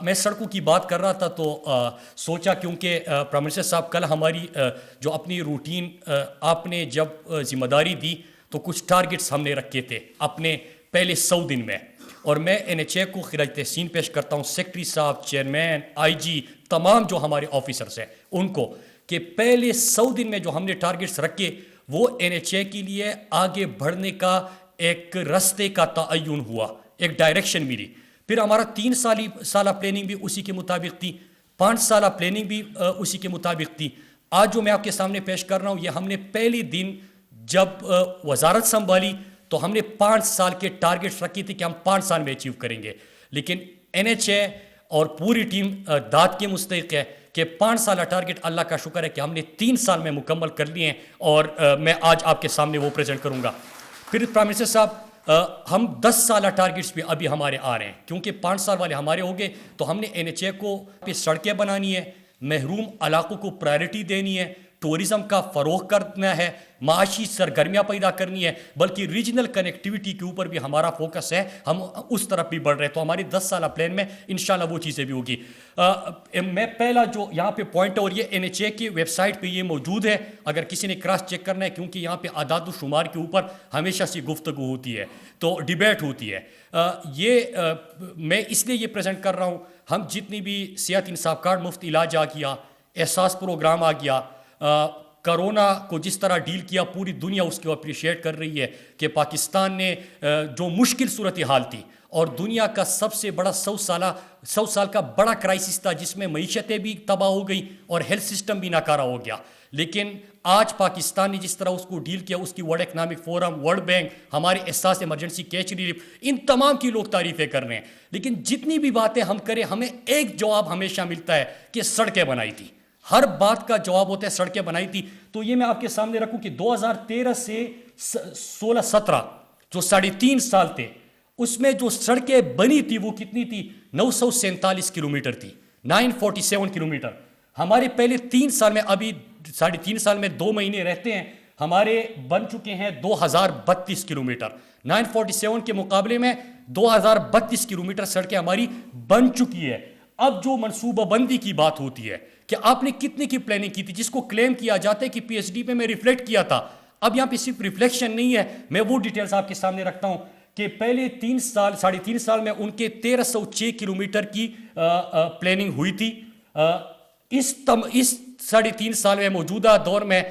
میں سڑکوں کی بات کر رہا تھا تو سوچا کیونکہ پرائم منسٹر صاحب کل ہماری جو اپنی روٹین آپ نے جب ذمہ داری دی تو کچھ ٹارگٹس ہم نے رکھے تھے اپنے پہلے 100 دن میں، اور میں NHA کو خراج تحسین پیش کرتا ہوں، سیکرٹری صاحب، چیئرمین، IG، تمام جو ہمارے آفیسرس ہیں ان کو، کہ پہلے 100 دن میں جو ہم نے ٹارگٹس رکھے وہ NHA کے لیے آگے بڑھنے کا ایک رستے کا تعین ہوا، ایک ڈائریکشن ملی۔ پھر ہمارا 3 سالہ پلاننگ بھی اسی کے مطابق تھی، 5 سالہ پلاننگ بھی اسی کے مطابق تھی۔ آج جو میں آپ کے سامنے پیش کر رہا ہوں یہ ہم نے پہلے دن جب وزارت سنبھالی تو ہم نے 5 سال کے ٹارگٹس رکھے تھے کہ ہم 5 سال میں اچیو کریں گے، لیکن NHA اور پوری ٹیم داد کے مستحق ہے کہ 5 سالہ ٹارگٹ اللہ کا شکر ہے کہ ہم نے 3 سال میں مکمل کر لیے ہیں، اور میں آج آپ کے سامنے وہ پریزنٹ کروں گا۔ پھر پرائم منسٹر صاحب ہم 10 سالہ ٹارگٹس بھی ابھی ہمارے آ رہے ہیں، کیونکہ 5 سال والے ہمارے ہو گئے تو ہم نے NHA کو پہ سڑکیں بنانی ہے، محروم علاقوں کو پرائرٹی دینی ہے، ٹورزم کا فروغ کرنا ہے، معاشی سرگرمیاں پیدا کرنی ہے، بلکہ ریجنل کنیکٹیوٹی کے اوپر بھی ہمارا فوکس ہے، ہم اس طرف بھی بڑھ رہے ہیں۔ تو ہماری 10 سالہ پلان میں انشاءاللہ وہ چیزیں بھی ہوگی۔ میں پہلا جو یہاں پہ پوائنٹ ہے، اور یہ NHA کی ویب سائٹ پہ یہ موجود ہے اگر کسی نے کراس چیک کرنا ہے، کیونکہ یہاں پہ اعداد و شمار کے اوپر ہمیشہ سے گفتگو ہوتی ہے تو ڈیبیٹ ہوتی ہے۔ میں اس لیے یہ پریزنٹ کر رہا ہوں، ہم جتنی بھی صحت انصاف کارڈ مفت علاج آ گیا، احساس پروگرام آ گیا، کرونا کو جس طرح ڈیل کیا پوری دنیا اس کو اپریشیٹ کر رہی ہے کہ پاکستان نے جو مشکل صورتحال تھی اور دنیا کا سب سے بڑا 100 سال کا بڑا کرائسس تھا جس میں معیشتیں بھی تباہ ہو گئی اور ہیلتھ سسٹم بھی ناکارہ ہو گیا، لیکن آج پاکستان نے جس طرح اس کو ڈیل کیا، اس کی world economic forum, world bank, ہمارے احساس ایمرجنسی کیش ریلیف، ان تمام کی لوگ تعریفیں کر رہے ہیں، لیکن جتنی بھی باتیں ہم کریں ہمیں ایک جواب ہمیشہ ملتا ہے کہ سڑکیں بنائی تھی۔ ہر بات کا جواب ہوتا ہے سڑکیں بنائی تھی۔ تو یہ میں آپ کے سامنے رکھوں کہ 2013 سے 16-17 جو 3.5 سال تھے، اس میں جو سڑکیں بنی تھی وہ کتنی تھی؟ 947 کلومیٹر تھی، 947 کلومیٹر۔ ہمارے پہلے 3 سال میں، ابھی 3.5 سال میں 2 مہینے رہتے ہیں، ہمارے بن چکے ہیں 2032 کلومیٹر۔ 947 کے مقابلے میں 2032 کلومیٹر سڑکیں ہماری بن چکی ہے۔ اب جو منصوبہ بندی کی بات ہوتی ہے کہ آپ نے کتنے کی پلاننگ کی تھی، جس کو کلیم کیا جاتا ہے کہ PSD پہ میں ریفلیکٹ کیا تھا، اب یہاں پہ صرف ریفلیکشن نہیں ہے، میں وہ ڈیٹیلز آپ کے سامنے رکھتا ہوں کہ پہلے 3.5 سال میں ان کے 1306 کلومیٹر کی پلاننگ ہوئی تھی۔ اس 3.5 سال میں موجودہ دور میں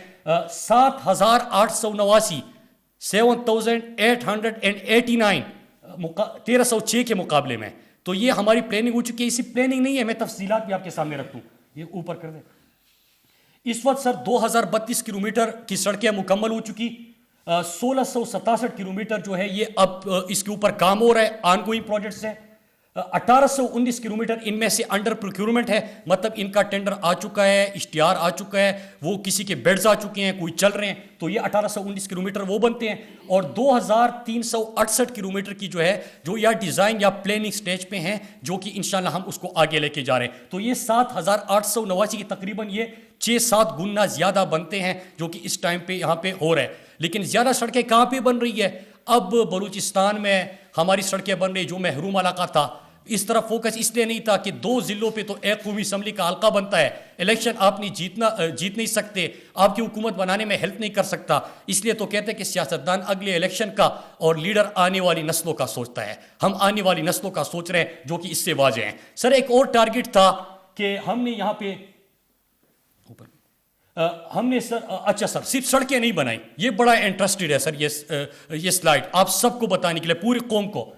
7,889 7,889 1306 کے مقابلے میں، تو یہ ہماری پلاننگ ہو چکی ہے۔ اسی پلاننگ نہیں ہے، میں تفصیلات بھی آپ کے سامنے رکھ دوں، یہ اوپر کر دیں۔ اس وقت سر 2032 کلومیٹر کی سڑکیں مکمل ہو چکی، 1667 کلومیٹر جو ہے یہ اب اس کے اوپر کام ہو رہا ہے، آن گوئنگ پروجیکٹس ہیں۔ 1819 کلومیٹر ان میں سے انڈر پروکیورمنٹ ہے، مطلب ان کا ٹینڈر آ چکا ہے، اشتہار آ چکا ہے، وہ کسی کے بیڈز آ چکے ہیں، کوئی چل رہے ہیں، تو یہ 1819 کلومیٹر وہ بنتے ہیں۔ اور 2368 کلومیٹر کی جو ہے جو یا ڈیزائن یا پلاننگ سٹیج پہ ہیں، جو کہ انشاءاللہ ہم اس کو آگے لے کے جا رہے ہیں۔ تو یہ 7,889 کی تقریباً یہ 6-7 گنا زیادہ بنتے ہیں جو کہ اس ٹائم پہ یہاں پہ ہو رہا ہے۔ لیکن زیادہ سڑکیں کہاں پہ بن رہی ہے؟ اب بلوچستان میں ہماری سڑکیں بن رہی، جو محروم علاقہ تھا، اس طرح فوکس اس لیے نہیں تھا کہ 2 ضلعوں پہ تو ایک قومی اسمبلی کا حلقہ بنتا ہے، الیکشن آپ نے جیت نہیں سکتے، آپ کی حکومت بنانے میں ہیلپ نہیں کر سکتا، اس لیے تو کہتے ہیں کہ سیاستدان اگلے الیکشن کا اور لیڈر آنے والی نسلوں کا سوچتا ہے۔ ہم آنے والی نسلوں کا سوچ رہے ہیں جو کہ اس سے واضح ہیں۔ سر ایک اور ٹارگٹ تھا کہ ہم نے یہاں پہ ہم نے سر اچھا سر صرف سڑکیں نہیں بنائی، یہ بڑا انٹرسٹڈ ہے سر یہ سلائیڈ آپ سب کو بتانے کے لیے، پوری قوم کو،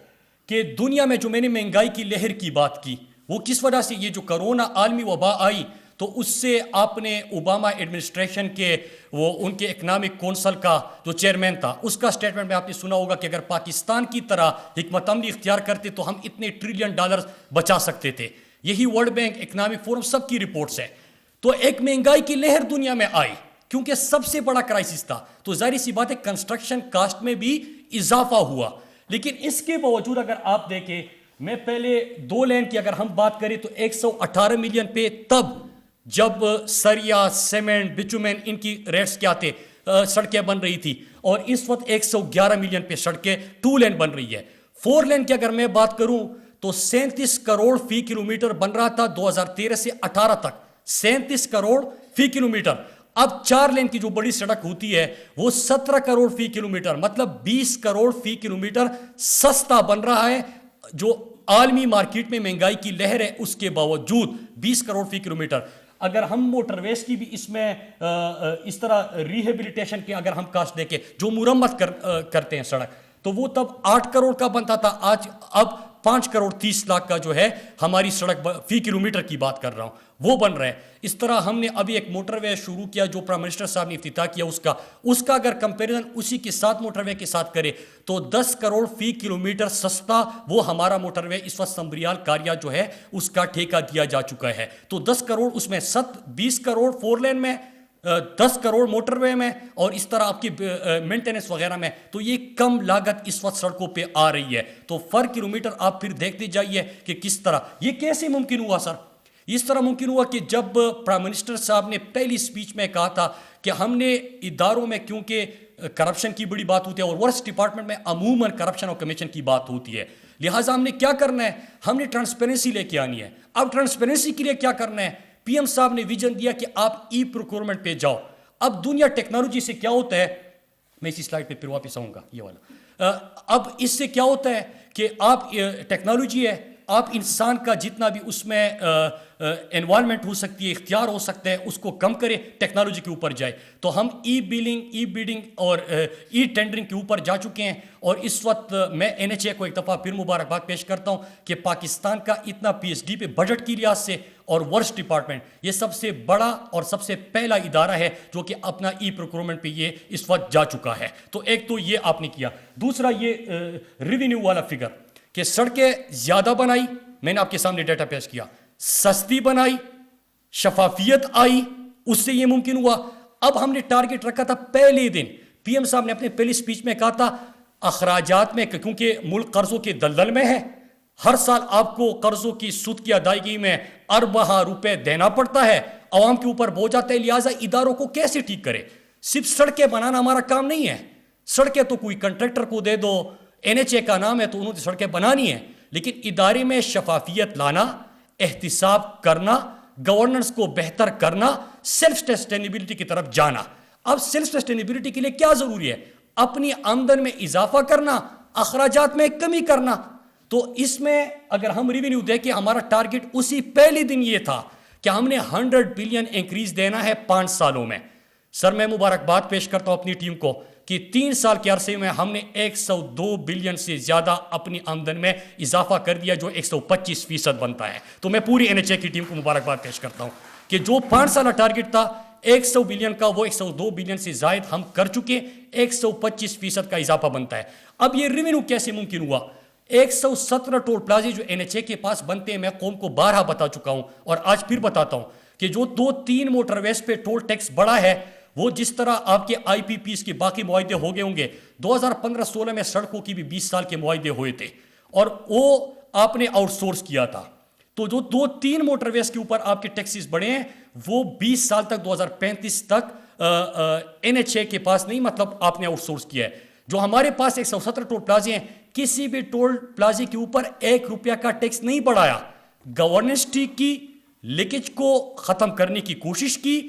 کہ دنیا میں جو میں نے مہنگائی کی لہر کی بات کی وہ کس وجہ سے، یہ جو کرونا عالمی وبا آئی تو اس سے آپ نے اوباما ایڈمنسٹریشن کے وہ ان کے اکنامک کونسل کا جو چیئرمین تھا اس کا سٹیٹمنٹ میں آپ نے سنا ہوگا کہ اگر پاکستان کی طرح حکمت عملی اختیار کرتے تو ہم اتنے $1 ٹریلین بچا سکتے تھے۔ یہی ورلڈ بینک، اکنامک فورم، سب کی رپورٹس ہے۔ تو ایک مہنگائی کی لہر دنیا میں آئی کیونکہ سب سے بڑا کرائسس تھا، تو ظاہر سی بات ہے کنسٹرکشن کاسٹ میں بھی اضافہ ہوا۔ لیکن اس کے باوجود اگر آپ دیکھیں، میں پہلے 2 لین کی اگر ہم بات کریں تو 118 ملین پہ تب جب سریا، سیمنٹ، بچومن ان کی ریٹس کیا تھے، سڑکیں بن رہی تھی، اور اس وقت 111 ملین پہ سڑکیں 2 لین بن رہی ہے۔ 4 لین کی اگر میں بات کروں تو 37 کروڑ فی کلومیٹر بن رہا تھا 2013 سے 18 تک، 37 کروڑ فی کلومیٹر. اب 4 لین کی جو بڑی سڑک ہوتی ہے وہ 17 کروڑ فی کلومیٹر، مطلب 20 کروڑ فی کلومیٹر سستا بن رہا ہے. جو عالمی مارکیٹ میں مہنگائی کی لہر ہے اس کے باوجود 20 کروڑ فی کلومیٹر. اگر ہم موٹر ویز کی بھی اس میں اس طرح ریہیبلیٹیشن کی اگر ہم کاسٹ دیکھیں، جو مرمت کرتے ہیں سڑک، تو وہ تب 8 کروڑ کا بنتا تھا، آج اب 5 کروڑ 30 لاکھ کا جو ہے ہماری سڑک فی کلومیٹر کی بات کر رہا ہوں وہ بن رہا ہے. اس طرح ہم نے ابھی ایک موٹر وے شروع کیا جو پرائم منسٹر صاحب نے افتتاح کیا، اس کا اگر کمپیریزن اسی کے ساتھ موٹر وے کے ساتھ کرے تو 10 کروڑ فی کلومیٹر سستا وہ ہمارا موٹر وے اس وقت سمبریال کاریا جو ہے اس کا ٹھیکہ دیا جا چکا ہے. تو 10 کروڑ اس میں 20 کروڑ 4 لین میں، 10 کروڑ موٹر وے میں، اور اس طرح آپ کی مینٹیننس وغیرہ میں. تو یہ کم لاگت اس وقت سڑکوں پہ آ رہی ہے. تو پر کلومیٹر آپ پھر دیکھتے جائیے کہ کس طرح یہ کیسے ممکن ہوا سر. اس طرح ممکن ہوا کہ جب پرائم منسٹر صاحب نے پہلی سپیچ میں کہا تھا کہ ہم نے اداروں میں، کیونکہ کرپشن کی بڑی بات ہوتی ہے اور ورکس ڈپارٹمنٹ میں عموماً کرپشن اور کمیشن کی بات ہوتی ہے، لہٰذا ہم نے کیا کرنا ہے، ہم نے ٹرانسپیرنسی لے کے آنی ہے. اب ٹرانسپیرنسی کے لیے کیا کرنا ہے، پی ایم صاحب نے ویژن دیا کہ آپ ای پروکیورمنٹ پہ جاؤ. اب دنیا ٹیکنالوجی سے کیا ہوتا ہے، میں اسی سلائڈ پہ پھر واپس آؤں گا یہ والا. اب اس سے کیا ہوتا ہے کہ آپ ٹیکنالوجی ہے، آپ انسان کا جتنا بھی اس میں انوالومنٹ ہو سکتی ہے، اختیار ہو سکتا ہے، اس کو کم کرے، ٹیکنالوجی کے اوپر جائے. تو ہم ای بلنگ، ای بیڈنگ اور ای ٹینڈرنگ کے اوپر جا چکے ہیں. اور اس وقت میں NHA کو ایک دفعہ پھر مبارکباد پیش کرتا ہوں کہ پاکستان کا اتنا PhD پہ بجٹ کی لحاظ سے اور ورکس ڈپارٹمنٹ یہ سب سے بڑا اور سب سے پہلا ادارہ ہے جو کہ اپنا ای پروکیورمنٹ پہ یہ اس وقت جا چکا ہے. تو ایک تو یہ آپ نے کیا. دوسرا یہ ریونیو والا فگر کہ سڑکیں زیادہ بنائی، میں نے آپ کے سامنے ڈیٹا پیش کیا، سستی بنائی، شفافیت آئی، اس سے یہ ممکن ہوا. اب ہم نے ٹارگٹ رکھا تھا پہلے دن، پی ایم صاحب نے اپنے پہلی سپیچ میں کہا تھا اخراجات میں، کیونکہ ملک قرضوں کے دلدل میں ہے، ہر سال آپ کو قرضوں کی سود کی ادائیگی میں ارباں روپے دینا پڑتا ہے، عوام کے اوپر بوجھ آتا ہے، لہٰذا اداروں کو کیسے ٹھیک کرے. صرف سڑکیں بنانا ہمارا کام نہیں ہے، سڑکیں تو کوئی کنٹریکٹر کو دے دو، NHA کا نام ہے تو انہوں نے سڑکیں بنانی ہیں، لیکن ادارے میں شفافیت لانا، احتساب کرنا، گورننس کو بہتر کرنا، سیلف سسٹینیبلٹی کی طرف جانا. اب سیلف سسٹینیبلٹی کے لیے کیا ضروری ہے، اپنی آمدن میں اضافہ کرنا، اخراجات میں کمی کرنا. تو اس میں اگر ہم ریونیو دیکھیں، ہمارا ٹارگٹ اسی پہلے دن یہ تھا کہ ہم نے 100 بلین انکریز دینا ہے 5 سالوں میں. سر میں مبارکباد پیش کرتا ہوں اپنی ٹیم کو کہ 3 سال کے عرصے میں ہم نے 102 بلین سے زیادہ اپنی آمدن میں اضافہ کر دیا، جو 125% بنتا ہے. تو میں پوری NHA کی ٹیم کو مبارکباد پیش کرتا ہوں کہ جو 5 سالہ ٹارگٹ تھا 100 بلین کا، وہ 102 بلین سے زائد ہم کر چکے، 125% کا اضافہ بنتا ہے. اب یہ ریونیو کیسے ممکن ہوا، 117 ٹول پلازے جو NHA کے پاس بنتے ہیں، میں قوم کو بارہا بتا چکا ہوں اور آج پھر بتاتا ہوں کہ جو 2-3 موٹر ویز پہ ٹول ٹیکس بڑا ہے، وہ جس طرح آپ کے IPPs کے باقی معاہدے ہو گئے ہوں گے، 2015-16 میں سڑکوں کی بھی 20 سال کے معاہدے ہوئے تھے اور وہ آپ نے آؤٹ سورس کیا تھا. تو جو 2-3 موٹر ویز کے اوپر آپ کے ٹیکسز بڑھے ہیں، وہ 20 سال تک 2035 تک NHA کے پاس نہیں، مطلب آپ نے آؤٹ سورس کیا ہے. جو ہمارے پاس 117 ٹول پلازے ہیں، کسی بھی ٹول پلازے کے اوپر 1 روپیہ کا ٹیکس نہیں بڑھایا. گورننس ٹھیک کی، لیکیج کو ختم کرنے کی کوشش کی،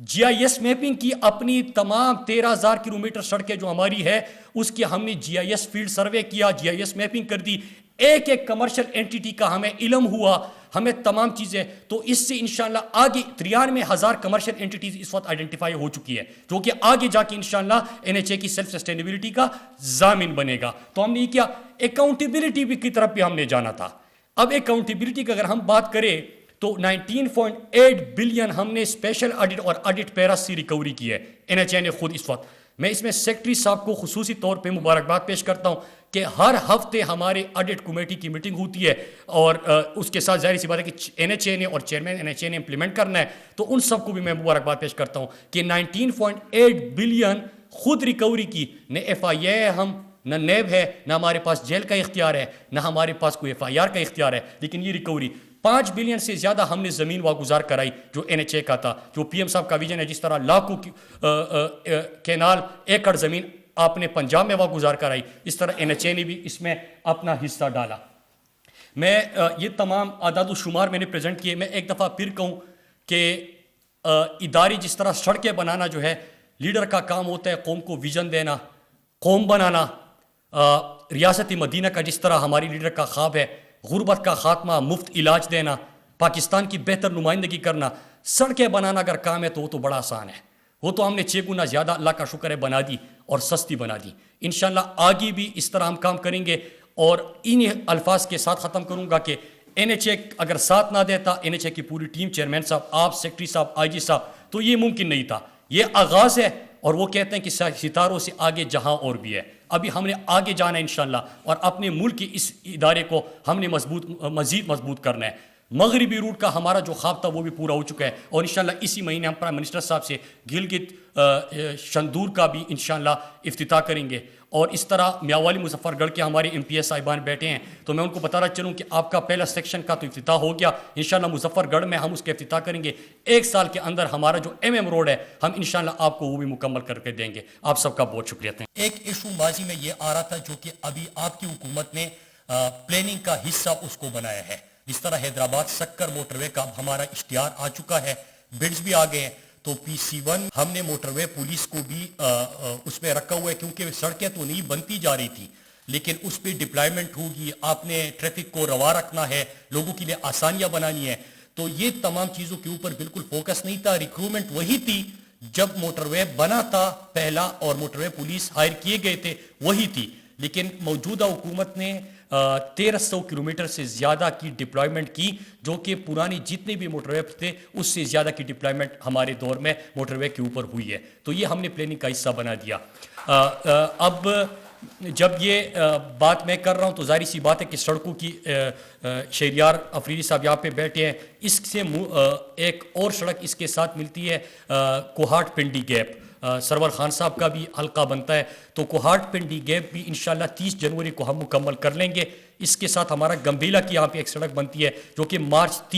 GIS میپنگ کی، اپنی تمام 13,000 کلومیٹر سڑکیں جو ہماری ہے اس کی ہم نے GIS فیلڈ سروے کیا، GIS میپنگ کر دی، ایک کمرشل اینٹیٹی کا ہمیں علم ہوا، ہمیں تمام چیزیں. تو اس سے انشاءاللہ آگے 93,000 کمرشل اینٹیٹیز اس وقت آئیڈینٹیفائی ہو چکی ہے، جو کہ آگے جا کے انشاءاللہ NHA کی سیلف سسٹینیبلٹی کا ضامن بنے گا. تو ہم نے یہ کیا، اکاؤنٹیبلٹی کی طرف بھی ہم نے جانا تھا. اب اکاؤنٹیبلٹی کی اگر ہم بات کریں تو 19.8 بلین ہم نے اسپیشل آڈٹ اور آڈٹ پیرا سے ریکوری کی ہے NHA نے خود. اس وقت میں اس میں سیکرٹری صاحب کو خصوصی طور پہ مبارکباد پیش کرتا ہوں کہ ہر ہفتے ہمارے آڈٹ کمیٹی کی میٹنگ ہوتی ہے اور اس کے ساتھ ظاہر سی بات ہے کہ NHA نے اور چیئرمین NHA نے امپلیمنٹ کرنا ہے. تو ان سب کو بھی میں مبارکباد پیش کرتا ہوں کہ 19.8 بلین خود ریکوری کی. نہ FIA ہے ہم، نہ نیب ہے، نہ ہمارے پاس جیل کا اختیار ہے، نہ ہمارے پاس کوئی FIR کا اختیار ہے، لیکن یہ ریکوری 5 بلین سے زیادہ ہم نے زمین واگزار کرائی جو NHA کا تھا. جو PM صاحب کا ویژن ہے، جس طرح لاکھوں کینال ایکڑ زمین آپ نے پنجاب میں واگزار کرائی، اس طرح NHA نے بھی اس میں اپنا حصہ ڈالا. میں یہ تمام اعداد و شمار میں نے پریزنٹ کیے. میں ایک دفعہ پھر کہوں کہ ادارے جس طرح سڑکیں بنانا جو ہے لیڈر کا کام ہوتا ہے, قوم کو ویژن دینا, قوم بنانا. ریاست مدینہ کا جس طرح ہماری لیڈر کا خواب ہے, غربت کا خاتمہ, مفت علاج دینا, پاکستان کی بہتر نمائندگی کرنا. سڑکیں بنانا اگر کام ہے تو وہ تو بڑا آسان ہے, وہ تو ہم نے 6 گنا زیادہ اللہ کا شکر ہے بنا دی اور سستی بنا دی. انشاءاللہ آگے بھی اس طرح ہم کام کریں گے. اور ان الفاظ کے ساتھ ختم کروں گا کہ این ایچ اے اگر ساتھ نہ دیتا, این ایچ اے کی پوری ٹیم, چیئرمین صاحب, آپ, سیکرٹری صاحب, آئی جی صاحب, تو یہ ممکن نہیں تھا. یہ آغاز ہے اور وہ کہتے ہیں کہ ستاروں سے آگے جہاں اور بھی ہے. ابھی ہم نے آگے جانا ہے انشاءاللہ, اور اپنے ملک کے اس ادارے کو ہم نے مزید مضبوط کرنا ہے. مغربی روٹ کا ہمارا جو خواب تھا وہ بھی پورا ہو چکا ہے, اور انشاءاللہ اسی مہینے ہم پرائم منسٹر صاحب سے گلگت شندور کا بھی انشاءاللہ افتتاح کریں گے. اور اس طرح میاوالی مظفر گڑھ کے ہمارے ایم پی ایس صاحبان بیٹھے ہیں, تو میں ان کو بتانا چلوں کہ آپ کا پہلا سیکشن کا تو افتتاح ہو گیا, انشاءاللہ مظفر گڑھ میں ہم اس کا افتتاح کریں گے. 1 سال کے اندر ہمارا جو ایم روڈ ہے ہم انشاءاللہ آپ کو وہ بھی مکمل کر کے دیں گے. آپ سب کا بہت شکریہ. ایک ایشو ماضی میں یہ آ رہا تھا جو کہ ابھی آپ کی حکومت نے پلاننگ کا حصہ اس کو بنایا ہے. جس طرح حیدرآباد سکر موٹر وے کا ہمارا اشتہار آ چکا ہے, بڈز بھی آ گئے ہیں, تو پی سی 1 ہم نے موٹر وے پولیس کو بھی اس میں رکھا ہوا ہے, کیونکہ سڑکیں تو نہیں بنتی جا رہی تھی لیکن اس پہ ڈپلائمنٹ ہوگی. آپ نے ٹریفک کو روا رکھنا ہے, لوگوں کے لیے آسانیاں بنانی ہے. تو یہ تمام چیزوں کے اوپر بالکل فوکس نہیں تھا. ریکروٹمنٹ وہی تھی جب موٹر وے بنا تھا پہلا, اور موٹر وے پولیس ہائر کیے گئے تھے وہی تھی. لیکن موجودہ حکومت نے 1300 کلومیٹر سے زیادہ کی ڈپلائمنٹ کی, جو کہ پرانی جتنے بھی موٹر وے تھے اس سے زیادہ کی ڈپلائمنٹ ہمارے دور میں موٹر وے کے اوپر ہوئی ہے. تو یہ ہم نے پلاننگ کا حصہ بنا دیا. اب جب یہ بات میں کر رہا ہوں تو ظاہر سی بات ہے کہ سڑکوں کی شہریار افریدی صاحب یہاں پہ بیٹھے ہیں, اس سے ایک اور سڑک اس کے ساتھ ملتی ہے, کوہاٹ پنڈی گیپ. سرور خان صاحب کا بھی حلقہ بنتا ہے, تو کوہاٹ پنڈی گیپ بھی انشاءاللہ 30 جنوری کو ہم مکمل کر لیں گے. اس کے ساتھ ہمارا گمبھیلا کی یہاں پہ ایک سڑک بنتی ہے جو کہ مارچ